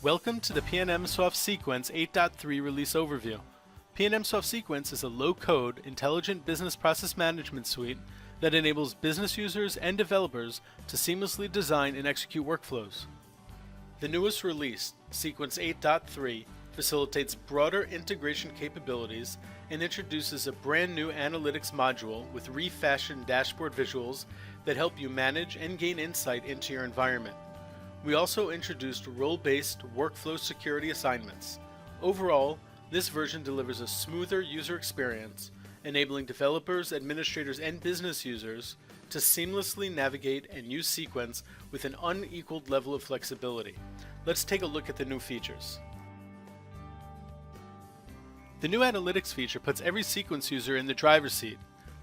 Welcome to the PNMSOFT Sequence 8.3 release overview. PNMSOFT Sequence is a low-code, intelligent business process management suite that enables business users and developers to seamlessly design and execute workflows. The newest release, Sequence 8.3, facilitates broader integration capabilities and introduces a brand new analytics module with refashioned dashboard visuals that help you manage and gain insight into your environment. We also introduced role-based workflow security assignments. Overall, this version delivers a smoother user experience, enabling developers, administrators, and business users to seamlessly navigate and use Sequence with an unequaled level of flexibility. Let's take a look at the new features. The new Analytics feature puts every Sequence user in the driver's seat.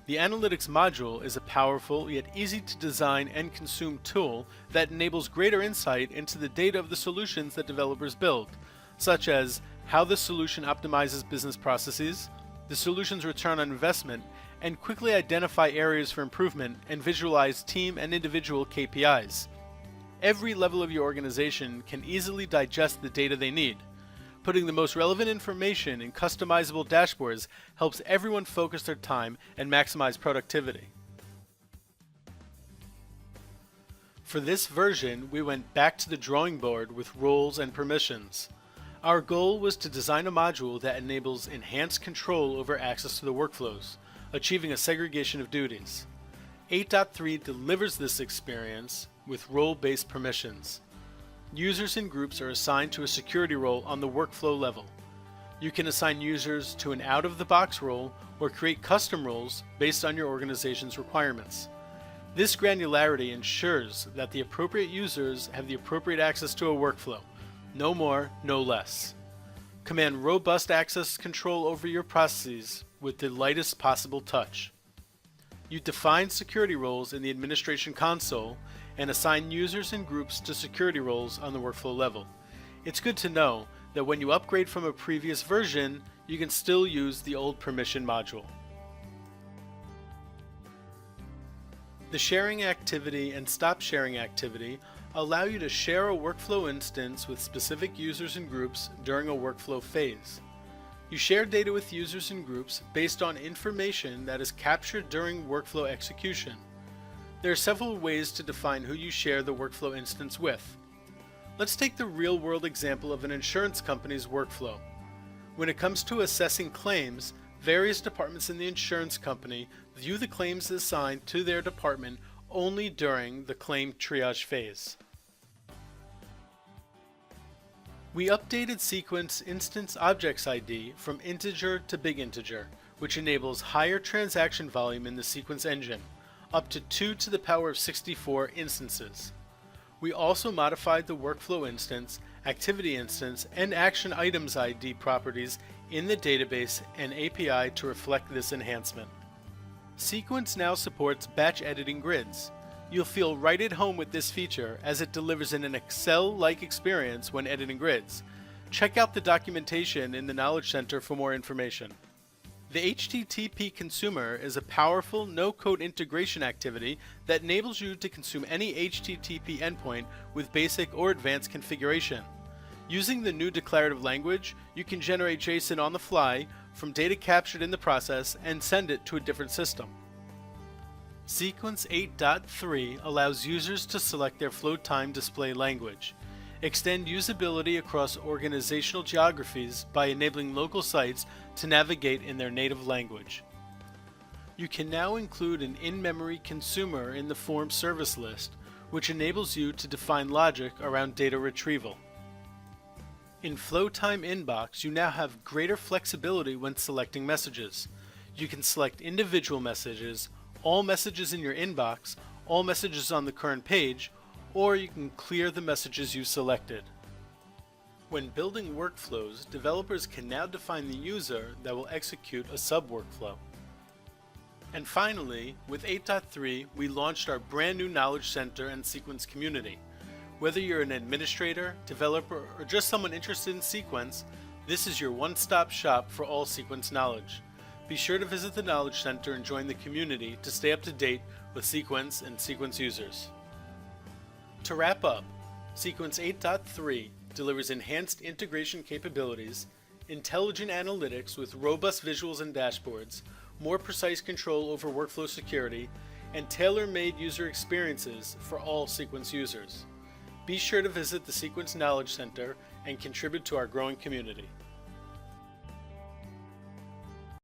The Analytics module is a powerful yet easy to design and consume tool that enables greater insight into the data of the solutions that developers build, such as how the solution optimizes business processes, the solution's return on investment, and quickly identify areas for improvement and visualize team and individual KPIs. Every level of your organization can easily digest the data they need. Putting the most relevant information in customizable dashboards helps everyone focus their time and maximize productivity. For this version, we went back to the drawing board with roles and permissions. Our goal was to design a module that enables enhanced control over access to the workflows, achieving a segregation of duties. 8.3 delivers this experience with role-based permissions. Users and groups are assigned to a security role on the workflow level. You can assign users to an out-of-the-box role or create custom roles based on your organization's requirements. This granularity ensures that the appropriate users have the appropriate access to a workflow. No more, no less. Command robust access control over your processes with the lightest possible touch. You define security roles in the administration console and assign users and groups to security roles on the workflow level. It's good to know that when you upgrade from a previous version, you can still use the old permission module. The sharing activity and stop sharing activity allow you to share a workflow instance with specific users and groups during a workflow phase. You share data with users and groups based on information that is captured during workflow execution. There are several ways to define who you share the workflow instance with. Let's take the real-world example of an insurance company's workflow. When it comes to assessing claims, various departments in the insurance company view the claims assigned to their department only during the claim triage phase. We updated Sequence Instance Objects ID from integer to big integer, which enables higher transaction volume in the Sequence engine, up to 2 to the power of 64 instances. We also modified the workflow instance, activity instance, and action items ID properties in the database and API to reflect this enhancement. Sequence now supports batch editing grids. You'll feel right at home with this feature as it delivers an Excel-like experience when editing grids. Check out the documentation in the Knowledge Center for more information. The HTTP consumer is a powerful no-code integration activity that enables you to consume any HTTP endpoint with basic or advanced configuration. Using the new declarative language, you can generate JSON on the fly from data captured in the process and send it to a different system. Sequence 8.3 allows users to select their float time display language, extend usability across organizational geographies by enabling local sites to navigate in their native language. You can now include an in-memory consumer in the form service list, which enables you to define logic around data retrieval. In Flow Time Inbox, you now have greater flexibility when selecting messages. You can select individual messages, all messages in your inbox, all messages on the current page, or you can clear the messages you selected. When building workflows, developers can now define the user that will execute a sub-workflow. And finally, with 8.3, we launched our brand new Knowledge Center and Sequence community. Whether you're an administrator, developer, or just someone interested in Sequence, this is your one-stop shop for all Sequence knowledge. Be sure to visit the Knowledge Center and join the community to stay up to date with Sequence and Sequence users. To wrap up, Sequence 8.3 delivers enhanced integration capabilities, intelligent analytics with robust visuals and dashboards, more precise control over workflow security, and tailor-made user experiences for all Sequence users. Be sure to visit the Sequence Knowledge Center and contribute to our growing community.